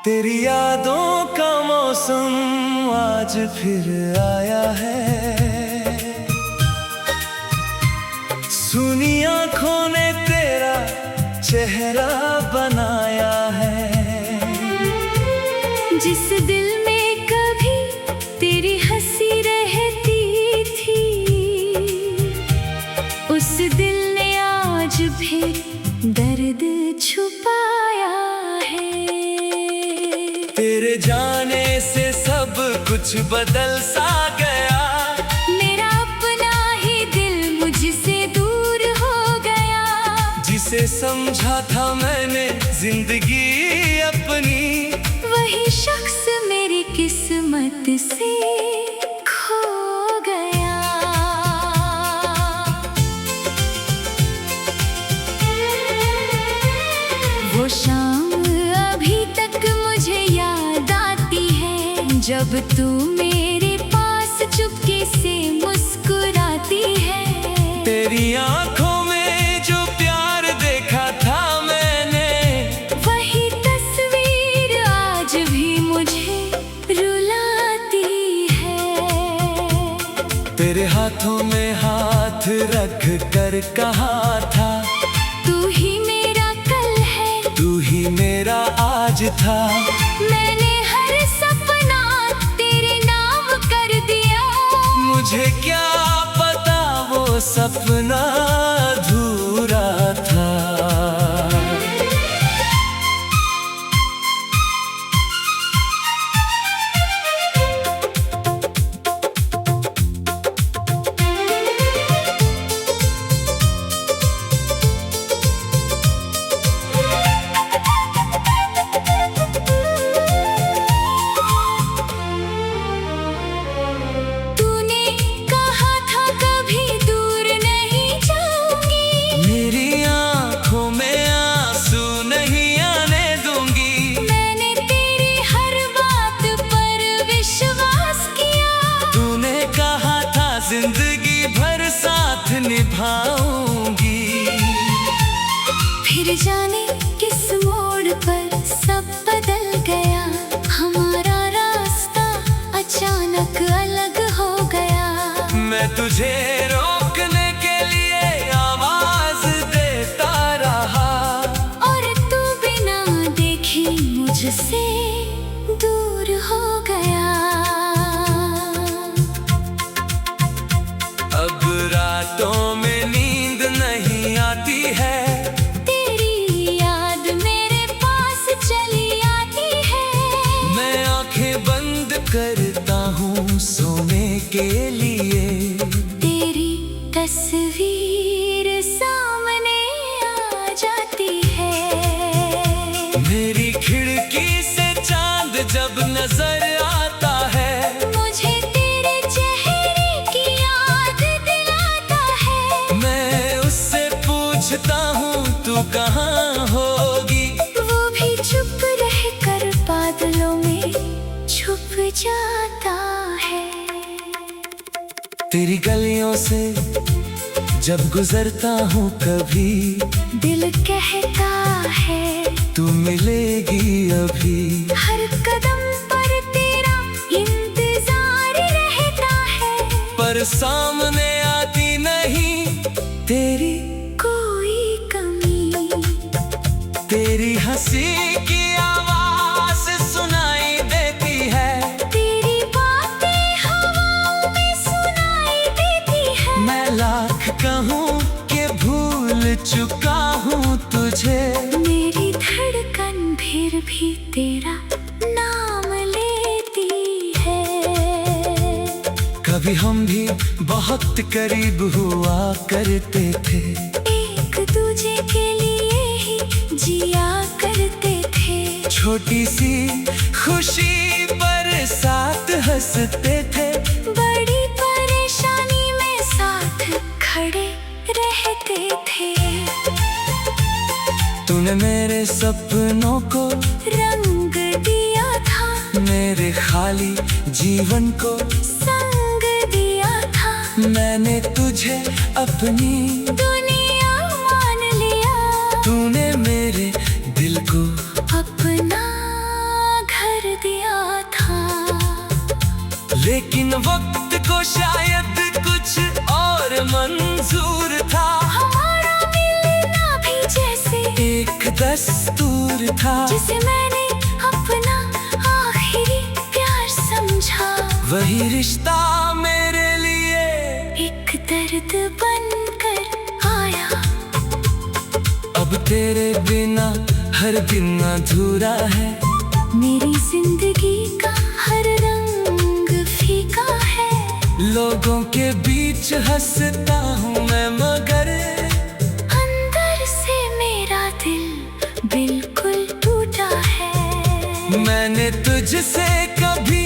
तेरी यादों का मौसम आज फिर आया है। सुनी आंखों ने तेरा चेहरा बनाया है। जिस दिल में कभी तेरी हंसी रहती थी, उस दिल ने आज फिर दर्द छुपाया है। तेरे जाने से सब कुछ बदल सा गया। मेरा अपना ही दिल मुझसे दूर हो गया। जिसे समझा था मैंने जिंदगी अपनी, वही शख्स मेरी किस्मत से खो गया। वो शाम अभी तक मुझे याद आती है, जब तू मेरे पास चुपके से मुस्कुराती है। तेरी आंखों में जो प्यार देखा था मैंने, वही तस्वीर आज भी मुझे रुलाती है। तेरे हाथों में हाथ रख कर कहा था, तू ही मेरा कल है, तू ही मेरा आज था। मैंने हर सपना तेरे नाम कर दिया। मुझे क्या पता वो सपना अधूरा था। तूने कहा था कभी दूर नहीं जाऊंगी, मेरी आंखों में आंसू नहीं आने दूंगी। मैंने तेरी हर बात पर विश्वास किया। तूने कहा था जिंदगी भर साथ निभाऊंगी। फिर जाने किस मोड़ पर सब बदल गया। हमारा रास्ता अचानक अलग हो गया। मैं तुझे रोकने के लिए आवाज देता रहा, और तू बिना देखे मुझसे दूर हो गया। अब रातों में नींद नहीं आती है। तेरी याद मेरे पास चली आती है। मैं आंखें बंद करता हूँ सोने के लिए। तेरी तस्वीर सामने आ जाती है। मेरी खिड़की से चांद जब नजर आता है, मुझे तेरे चेहरे की याद दिलाता है। मैं उससे पूछता हूँ तू कहाँ होगी। वो भी चुप रहकर बादलों में छुप जाता है। तेरी गलियों से जब गुजरता हूँ कभी, दिल कहता है तू मिलेगी अभी। हर कदम पर तेरा इंतजार रहता है, पर सामने आती नहीं तेरी कोई कमी। तेरी हंसी की आवाज सुनाई देती है। तेरी बातें हवाओं में सुनाई देती है। मैं लाख कहूँ कि भूल चुका हूँ तुझे, मेरी धड़कन फिर भी तेरा नाम लेती है। कभी हम भी बहुत करीब हुआ करते थे। एक दूजे के लिए ही जिया करते थे। छोटी सी खुशी पर साथ हंसते थे, बड़ी परेशानी में साथ खड़े रहते थे। तूने मेरे सपनों को रंग दिया था, मेरे खाली जीवन को संग दिया था। मैंने तुझे अपनी दुनिया मान लिया, तूने मेरे दिल को अपना घर दिया था। लेकिन वक्त को शायद कुछ और मंजूर था, हमारा मिलना भी जैसे एक दस्तूर था, जिसे मैंने अपना आखिरी प्यार समझा। वही रिश्ता मेरे लिए एक दर्द बनकर आया, अब तेरे बिना हर दिन अधूरा है। मेरी जिंदगी का हर रंग फीका है। लोगों के बीच हंसता हूँ मैं, मगर अंदर से मेरा दिल बिल्कुल टूटा है। मैंने तुझसे कभी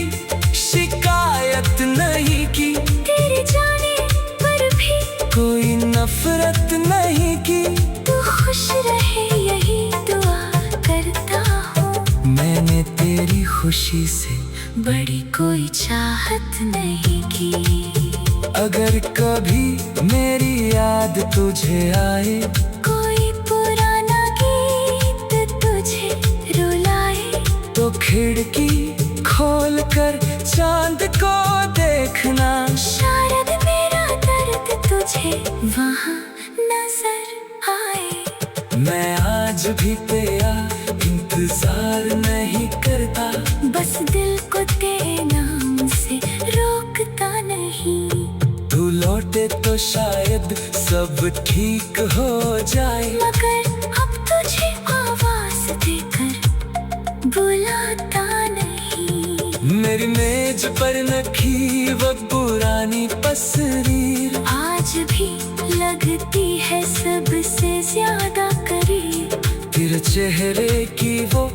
शिकायत नहीं की, तेरे जाने पर भी कोई नफरत नहीं की। तू खुश रहे यही दुआ करता हूँ। मैंने तेरी खुशी से बड़ी कोई चाहत नहीं की। अगर कभी मेरी याद तुझे आए, कोई पुराना गीत तुझे रुलाए, तो खिड़की खोल कर चांद को देखना। शायद मेरा दर्द तुझे वहाँ नजर आए। मैं आज भी तेरा इंतजार नहीं करता, बस दिल को तेरे नाम से रोकता नहीं। तू लौटे तो शायद सब ठीक हो जाए, मगर अब तुझे आवाज देकर बुलाता नहीं। मेरी मेज पर रखी वो पुरानी तस्वीर आज भी लगती है सबसे ज्यादा करीब। तेरे चेहरे की वो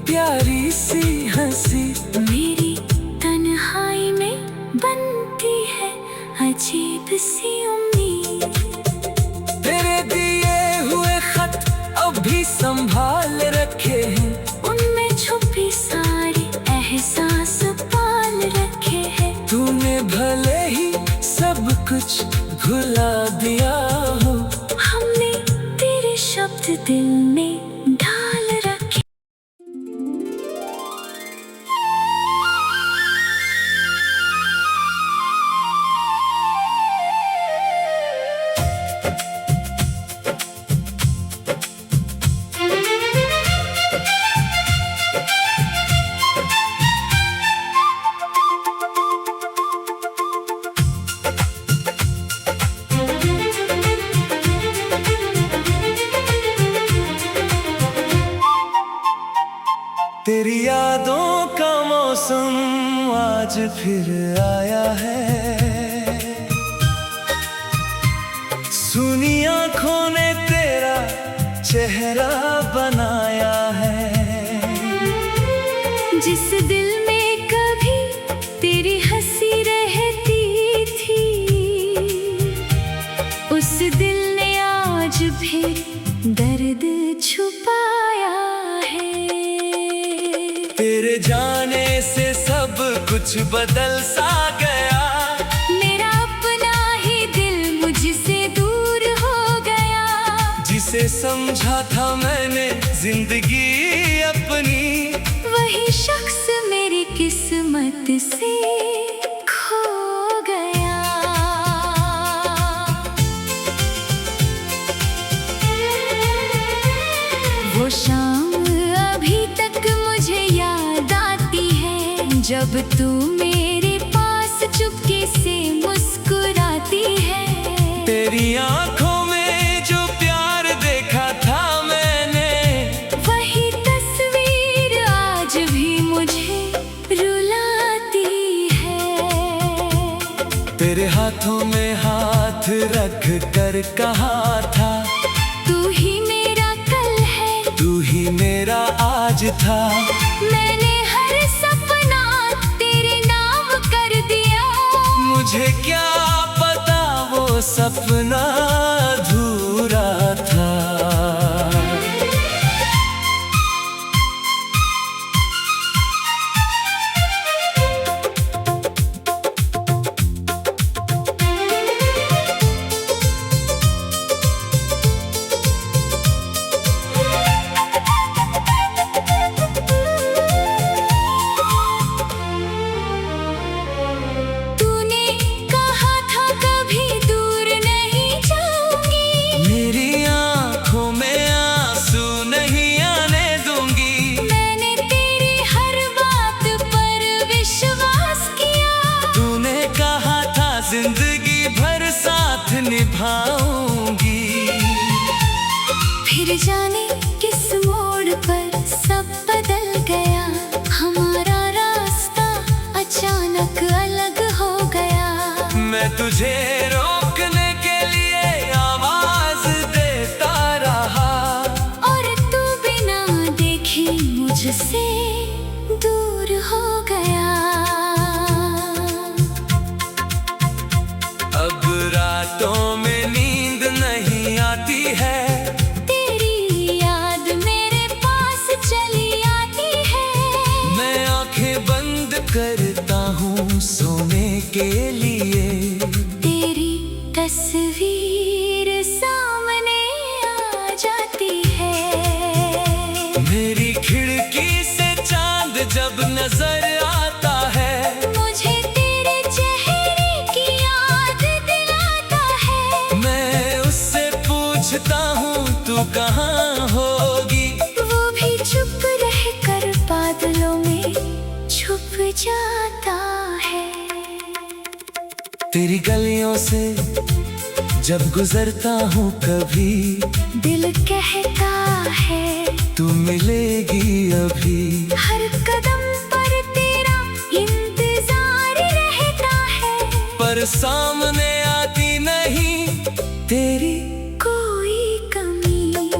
प्यारी सी हंसी, मेरी तन्हाई में बनती है अजीब सी उम्मीद। तेरे दिए हुए खत अब भी संभाल रखे हैं, उनमें छुपी सारी एहसास पाल रखे हैं। तूने भले ही सब कुछ भुला दिया हो, हमने तेरे शब्द दिल में ढाल रखे। तेरी यादों का मौसम आज फिर आया है। सुनी आँखों ने तेरा चेहरा बनाया है। जिस दिल में कभी तेरी हंसी रहती थी, उस दिल ने आज भी दर्द छुपाया है। तेरे जाने से सब कुछ बदल सा गया, मेरा अपना ही दिल मुझसे दूर हो गया। जिसे समझा था मैंने जिंदगी अपनी, वही शख्स मेरी किस्मत से खो गया। वो शाम अभी तक मुझे याद आती है, जब तू मेरे पास चुपके से मुस्कुराती है। तेरी आँखों में जो प्यार देखा था मैंने, वही तस्वीर आज भी मुझे रुलाती है। तेरे हाथों में हाथ रख कर कहा था, तू ही मेरा कल है, तू ही मेरा आज था। मैंने हर सपना तेरे नाम कर दिया। मुझे क्या पता वो सपना अधूरा था। तूने कहा था कभी दूर नहीं जाऊंगी। मेरी आंखों में आंसू नहीं आने दूंगी। मैंने तेरी हर बात पर विश्वास किया। तूने कहा था जिंदगी भर साथ निभाऊंगी। फिर जाने किस मोड़ पर सब बदल गया। हमारा रास्ता अचानक अलग हो गया। मैं तुझे रोकने के लिए आवाज देता रहा। और तू बिना देखे मुझसे दूर हो गया। अब रातों में नींद नहीं आती है। तेरी याद मेरे पास चली आती है। मैं आंखें बंद करता हूँ सोने के लिए। तेरी तस्वीर सामने आ जाती है। मेरी खिड़की से चांद जब नजर आता है। मुझे तेरे चेहरे की याद दिलाता है। मैं उससे पूछता हूँ तू कहाँ होगी। वो भी चुप रह कर बादलों में छुप जाता है। तेरी गलियों से जब गुजरता हूँ कभी। दिल कहता है तू मिलेगी अभी। हर कदम पर तेरा इंतजार रहता है। पर सामने आती नहीं तेरी कोई कमी।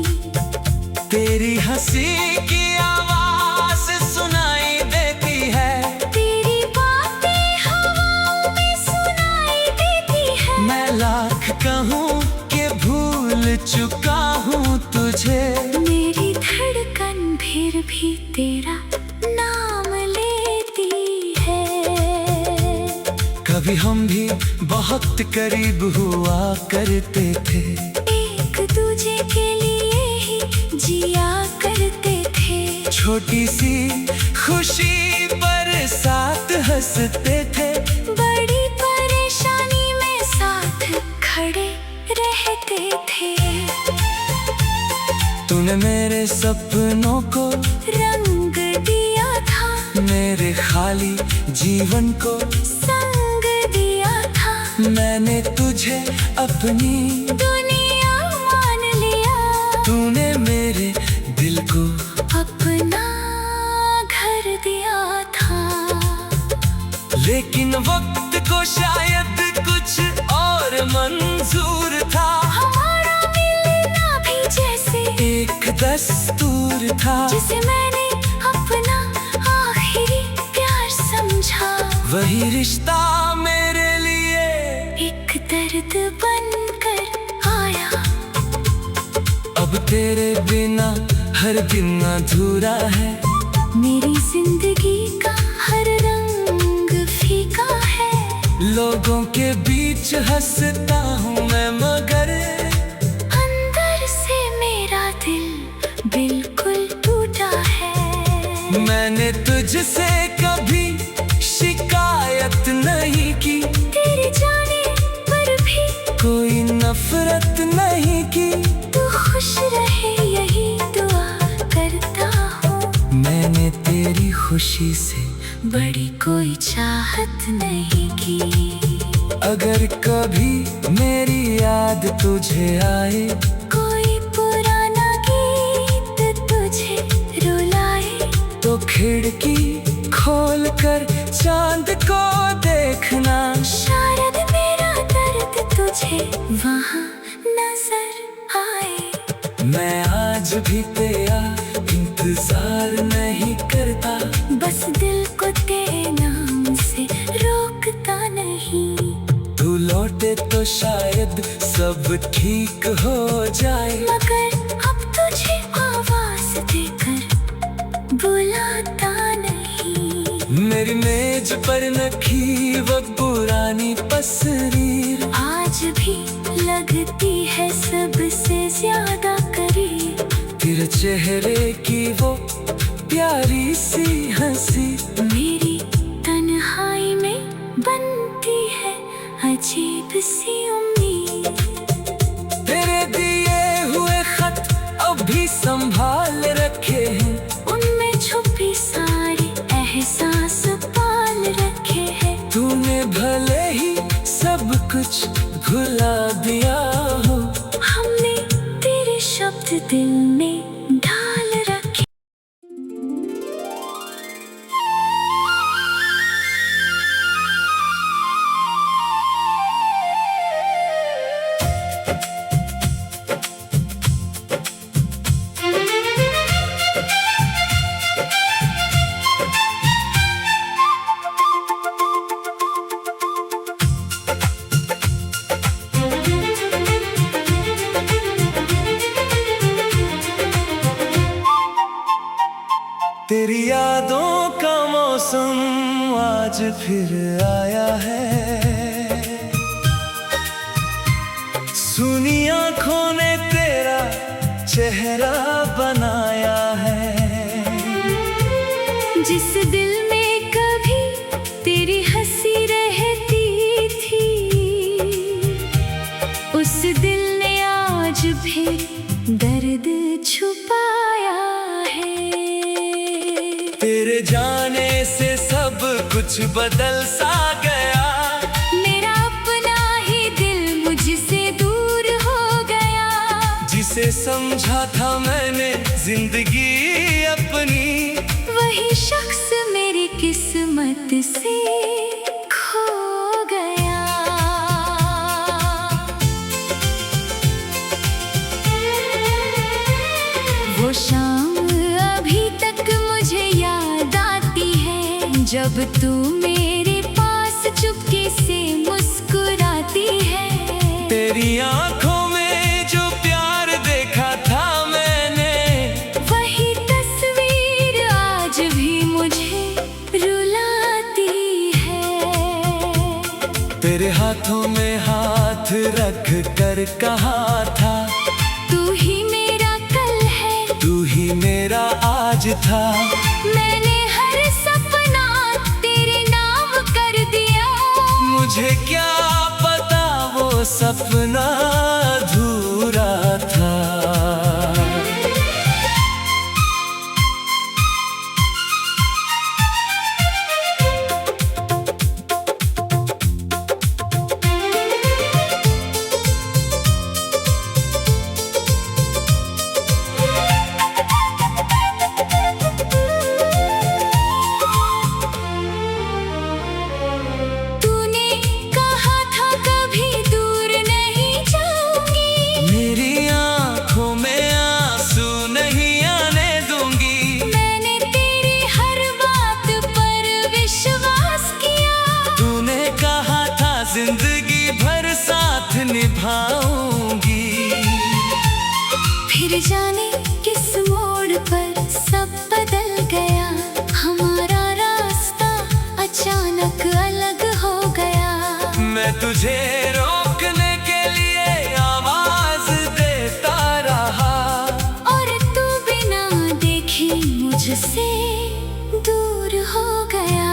तेरी हंसी की आवाज सुनाई देती है। तेरी बातें हवाओं में सुनाई देती है। मैं लाख कहूँ कि भूल चुका हूँ तुझे। मेरी धड़कन फिर भी तेरा नाम लेती है। कभी हम भी बहुत करीब हुआ करते थे। एक दूजे के लिए ही जिया करते थे। छोटी सी खुशी पर साथ हंसते थे। बड़ी परेशानी में साथ खड़े रहते थे। तूने मेरे सपनों को रंग दिया था। मेरे खाली जीवन को संग दिया था। मैंने तुझे अपनी दुनिया मान लिया। तूने मेरे दिल को अपना घर दिया था। लेकिन वक्त को शायद कुछ और मंजूर था। हमारा मिलना भी जैसे एक दस्तूर था। जिसे मैंने अपना आखिरी प्यार समझा। वही रिश्ता मेरे लिए एक दर्द बनकर आया। अब तेरे बिना हर दिन अधूरा है। मेरी जिंदगी का हर रंग फीका है। लोगों के बीच हंसता हूँ मैं मगर अंदर से मेरा दिल बिल्कुल टूटा है। मैंने तुझसे कभी शिकायत नहीं की। तेरे जाने पर भी कोई नफरत नहीं की। तू खुश रहे यही दुआ करता हूँ। मैंने तेरी खुशी से बड़ी कोई चाहत नहीं की। अगर कभी मेरी याद तुझे आए। कोई पुराना गीत तुझे रुलाए। तो खिड़की खोल कर चांद को देखना। शायद मेरा दर्द तुझे वहाँ नजर आए। मैं आज भी तेरा इंतजार नहीं करता, बस दिल को तेरे नाम से रोकता नहीं। तू लौटे तो शायद सब ठीक हो जाए, मगर अब तुझे आवाज देकर बुलाता नहीं। मेरी मेज पर नखी वो पुरानी तस्वीर आज भी लगती है सबसे ज्यादा करीब। तेरे चेहरे की वो प्यारी सी हंसी मेरी तन्हाई में बनती है अजीब सी उम्मीद। तेरे दिए हुए खत अब भी संभाल रखे हैं, उनमें छुपी सारी एहसास पाल रखे हैं। तूने भले ही सब कुछ भुला दिया हो, हमने तेरे शब्द दिल में ढाल रखे। तेरी यादों का मौसम आज फिर आया है, सुनी आंखों ने तेरा चेहरा बनाया है। जिस दिल में कभी तेरी हंसी रहती थी, उस दिल ने आज भी दर्द छुपाया है। तेरे जाने से सब कुछ बदल सा गया, मेरा अपना ही दिल मुझसे दूर हो गया। जिसे समझा था मैंने जिंदगी अपनी, वही शख्स मेरी किस्मत से खो गया। वो शाम अभी तक मुझे याद आती है, जब तू मेरे पास चुपके से मुस्कुराती है। तेरी आंखों में जो प्यार देखा था मैंने, वही तस्वीर आज भी मुझे रुलाती है। तेरे हाथों में हाथ रख कर कहा था, तू ही मेरा कल है, तू ही मेरा आज था। मैंने हर सपना तेरे नाम कर दिया। मुझे क्या पता वो सपना अधूरा था। तूने कहा था कभी दूर नहीं जाऊंगी, मेरी आंखों में आंसू नहीं आने दूंगी। मैंने तेरी हर बात पर विश्वास किया। तूने कहा था जिंदगी भर साथ निभाऊंगी। फिर जाने किस मोड़ पर सब बदल गया, हमारा रास्ता अचानक अलग हो गया। मैं तुझे रोकने के लिए आवाज देता रहा, और तू बिना देखे मुझसे दूर हो गया।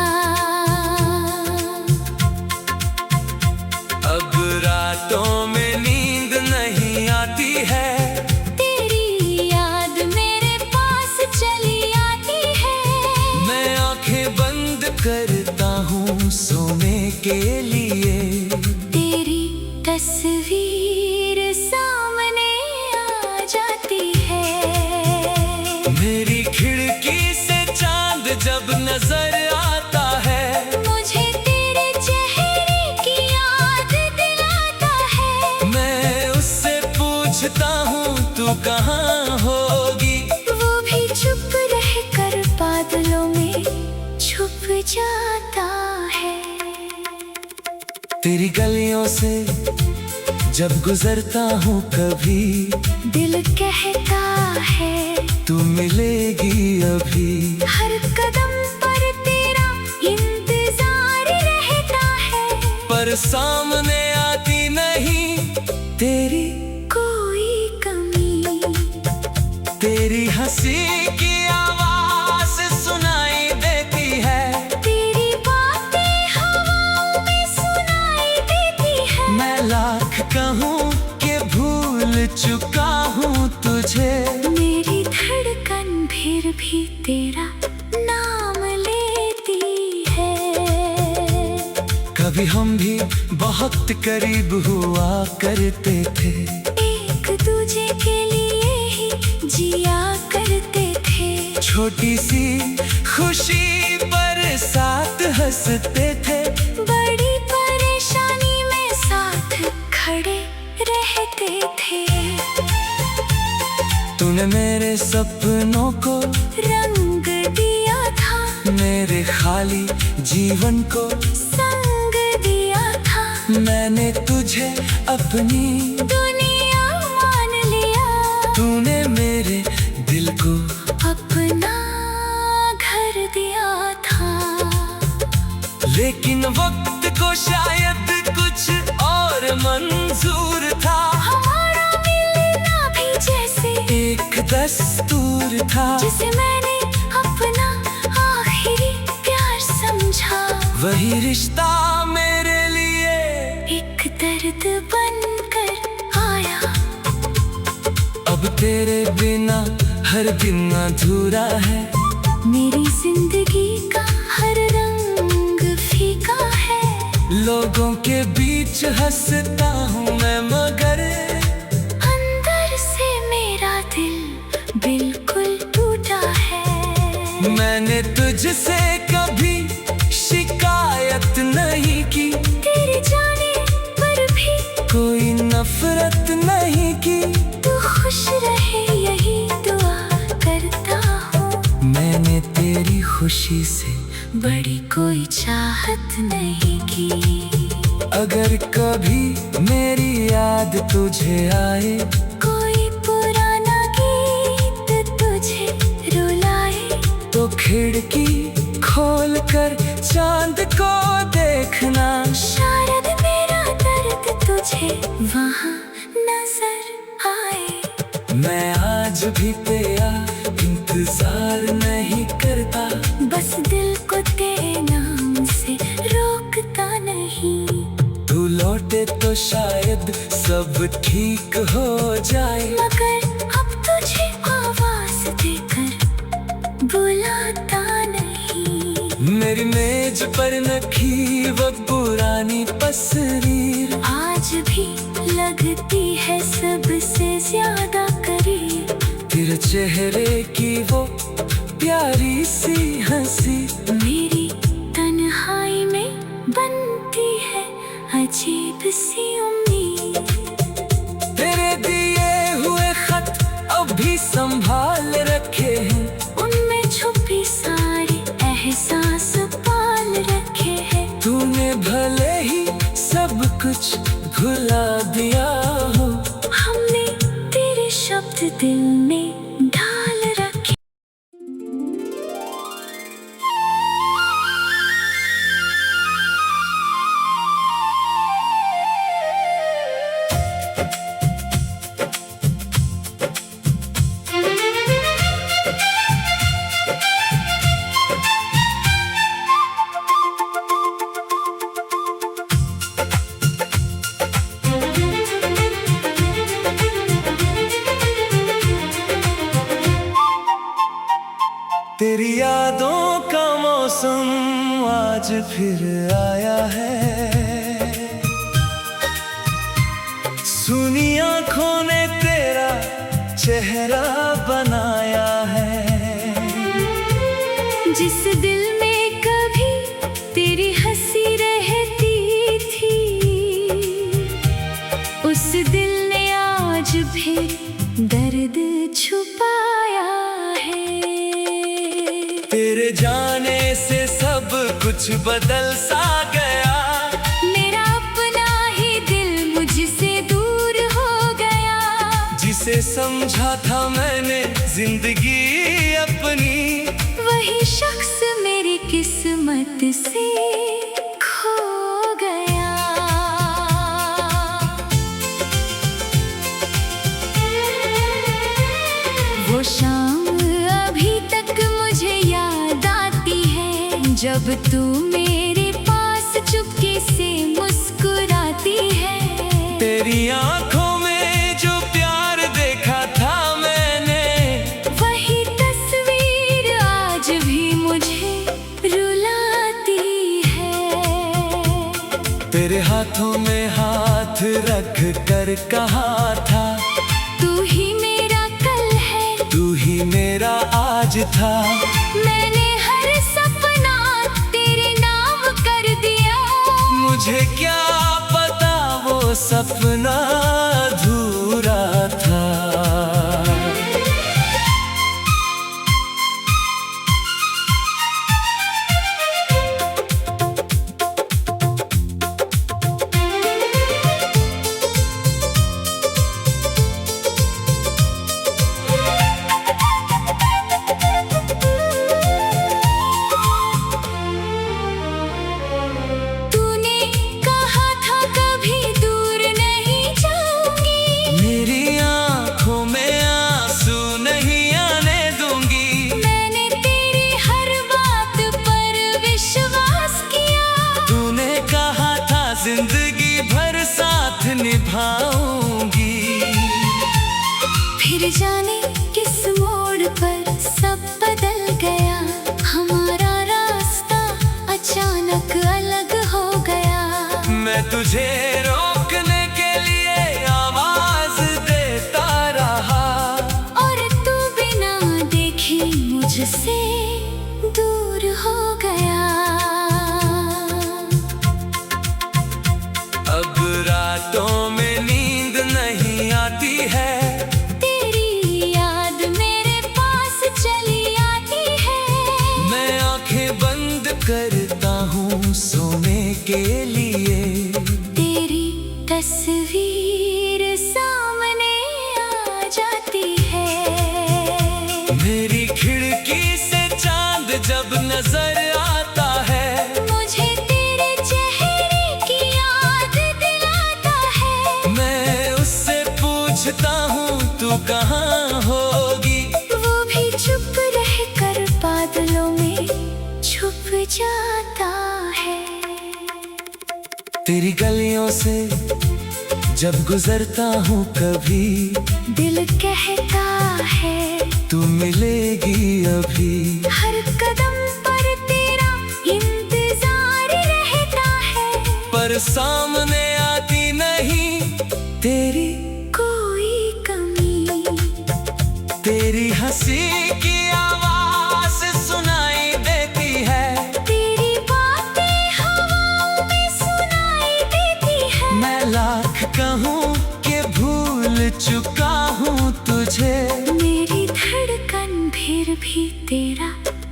अब रातों में नींद नहीं आती है, तेरी याद मेरे पास चली आती है। मैं आंखें बंद करता हूँ सोने के लिए। तेरी तस्वीर सामने आ जाती है। मेरी खिड़की से चांद जब नजर आता है, मुझे तेरे चेहरे की याद दिलाता है। मैं उससे पूछता हूँ तू कहाँ होगी, वो भी चुप जाता है। तेरी गलियों से जब गुजरता हूँ कभी, दिल कहता है तू मिलेगी अभी। हर कदम पर तेरा इंतजार रहता है, पर सामने आती नहीं तेरी कोई कमी। तेरी हंसी की आवाज सुनाई देती है, तेरी बातें हवाओं में सुनाई देती है। मैं लाख कहूँ कि भूल चुका हूँ तुझे, मेरी धड़कन फिर भी तेरा नाम लेती है। कभी हम भी बहुत करीब हुआ करते थे, एक दूजे के लिए ही जिया करते थे। छोटी सी खुशी पर साथ हंसते थे, बड़ी परेशानी में साथ खड़े रहते थे। तूने मेरे सपनों को रंग दिया था, मेरे खाली जीवन को संग दिया था। मैंने तुझे अपनी दुनिया मान लिया, तूने मेरे दिल को अपना घर दिया था। लेकिन वक्त को शायद कुछ और मंजूर था, हमारा मिलना भी जैसे एक दस्तूर था, जिसे मैंने अपना आखिरी प्यार समझा। वही रिश्ता मेरे लिए एक दर्द बनकर आया, अब तेरे बिना हर दिन अधूरा है। मेरी जिंदगी का हर रंग फीका है। लोगों के बीच हंसता हूँ मैं, मगर अंदर से मेरा दिल बिल्कुल टूटा है। मैंने तुझसे कभी शिकायत नहीं की, तेरे जाने पर भी कोई नफरत नहीं की। तू खुश रहे यही दुआ करता हूँ। मैंने तेरी खुशी से बड़ी कोई चाहत नहीं की। अगर कभी मेरी याद तुझे आए, कोई पुराना गीत तुझे रुलाए, तो खिड़की खोल कर चांद को देखना। शायद मेरा दर्द तुझे वहाँ नजर आए। मैं आज भी तेरा इंतजार नहीं करता, बस दिल को तेरे नाम से रोकता नहीं। तू लौटे तो शायद सब ठीक हो जाए, मगर अब तुझे आवाज देकर बुलाता नहीं। मेरी मेज पर नखी वो पुरानी तस्वीर आज भी लगती है सबसे ज्यादा करीब। तेरे चेहरे की वो प्यारी सी हंसी, मेरी तन्हाई में बनती है अजीब सी उम्मीद। तेरे दिए हुए खत अब भी संभाल रखे हैं, उनमें छुपी सारी एहसास पाल रखे हैं। तूने भले ही सब कुछ भुला दिया हो, हमने तेरे शब्द दिल में ढाल रखे। तेरी यादों का मौसम आज फिर आया है। सुनी आँखों ने तेरा चेहरा बनाया है। जिस दिल में कभी तेरी हंसी रहती थी, उस दिल ने आज फिर दर्द छुपाया है। तेरे जाने से सब कुछ बदल सा गया। मेरा अपना ही दिल मुझसे दूर हो गया। जिसे समझा था मैंने जिंदगी अपनी, वही शख्स मेरी किस्मत से खो गया। वो शाम अभी तक मुझे याद आती है, जब तू मेरे पास चुपके से मुस्कुराती है। तेरी आंखों में जो प्यार देखा था मैंने, वही तस्वीर आज भी मुझे रुलाती है। तेरे हाथों में हाथ रख कर कहा था, तू ही मेरा कल है, तू ही मेरा आज था। मैंने हर सपना तेरे नाम कर दिया। मुझे क्या पता वो सपना अधूरा था। तूने कहा था कभी दूर नहीं जाऊंगी, मेरी आंखों में आंसू नहीं आने दूंगी। मैंने तेरी हर बात पर विश्वास किया। तूने कहा था जिंदगी भर साथ निभाऊंगी। फिर जाने किस मोड़ पर सब बदल गया। हमारा रास्ता अचानक अलग हो गया। मैं तुझे रोकने के लिए आवाज देता रहा, और तू बिना देखे मुझसे दूर हो गया। अब रातों में नींद नहीं आती है। तेरी याद मेरे पास चली आती है। मैं आंखें बंद करता हूँ सोने के लिए। तेरी तस्वीर सामने आ जाती है। मेरी खिड़की से चांद जब नजर आता है, मुझे तेरे चेहरे की याद दिलाता है। मैं उससे पूछता हूँ तू कहाँ होगी। वो भी चुप रहकर बादलों में छुप जाता है। तेरी गलियों से जब गुजरता हूँ कभी, दिल कहता है तू मिलेगी अभी। हर कदम पर तेरा इंतजार रहता है। पर सामने आती नहीं तेरी कोई कमी। तेरी हंसी की आवाज सुनाई देती है। तेरी बातें हवाओं में सुनाई देती है। मैं लाख कहूँ कि भूल चुका हूँ तुझे, मेरी धड़कन फिर भी तेरा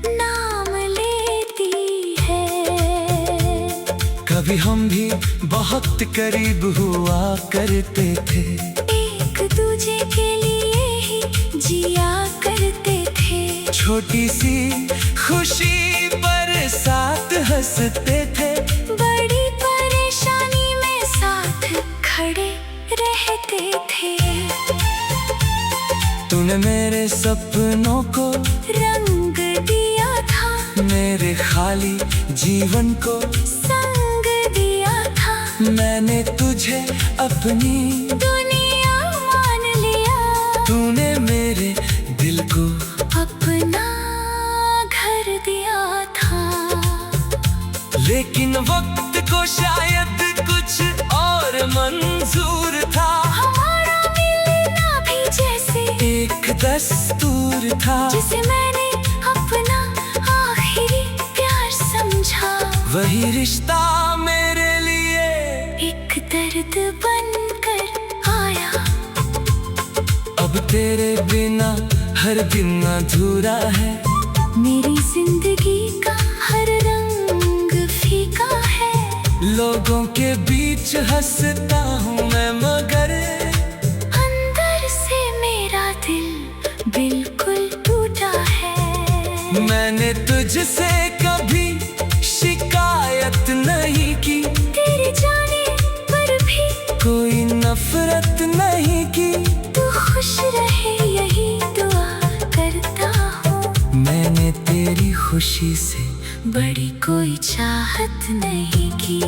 नाम लेती है। कभी हम भी बहुत करीब हुआ करते थे। एक दूजे के लिए ही जिया करते थे। छोटी सी खुशी पर साथ हंसते थे। बड़ी परेशानी में साथ खड़े रहते थे। तूने मेरे सपनों को रंग दिया था, मेरे खाली जीवन को संग दिया था। मैंने तुझे अपनी दुनिया मान लिया। तूने मेरे दिल को अपना घर दिया था। लेकिन वक्त को शायद कुछ और मंजूर था। हमारा मिलना भी जैसे एक दस्तूर था, जिसे मैंने अपना आखिरी प्यार समझा। वही रिश्ता मेरे लिए एक दर्द बनकर आया। अब तेरे बिना हर दिन अधूरा है। मेरी जिंदगी का हर रंग कुछ हंसता हूँ मैं, मगर अंदर से मेरा दिल बिल्कुल टूटा है। मैंने तुझसे कभी शिकायत नहीं की, तेरे जाने पर भी कोई नफरत नहीं की। तू खुश रहे यही दुआ करता हूँ। मैंने तेरी खुशी से बड़ी कोई चाहत नहीं की।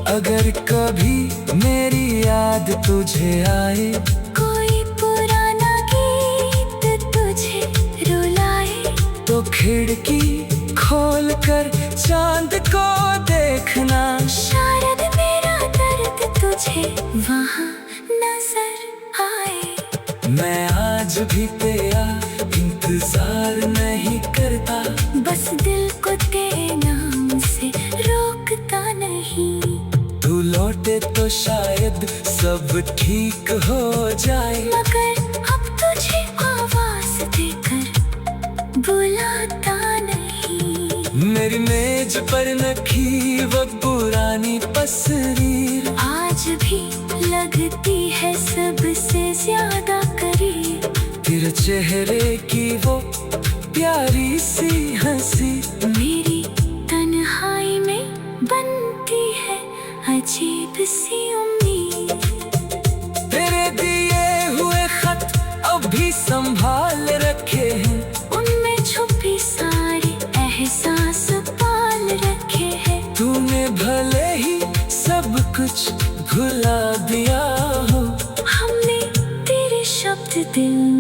अगर कभी मेरी याद तुझे आए, कोई पुराना गीत तुझे रुलाए, तो खिड़की खोल कर चांद को देखना। शायद मेरा दर्द तुझे वहाँ नजर आए। मैं आज भी तेरा इंतजार नहीं करता, बस दिल को तेरे नाम से रोकता नहीं। तू लौटे तो शायद सब ठीक हो जाए, मगर अब तुझे आवाज देकर बुलाता नहीं। मेरी मेज पर रखी वो पुरानी तस्वीर आज भी लगती है सबसे ज्यादा करीब। तेरे चेहरे की वो प्यारी सी हंसी मेरी तन्हाई में बनती है अजीब सी उम्मीद। तेरे दिए हुए खत अभी संभाल रखे हैं, उनमें छुपी सारी एहसास पाल रखे हैं। तूने भले ही सब कुछ भुला दिया हो, हमने तेरे शब्द दिल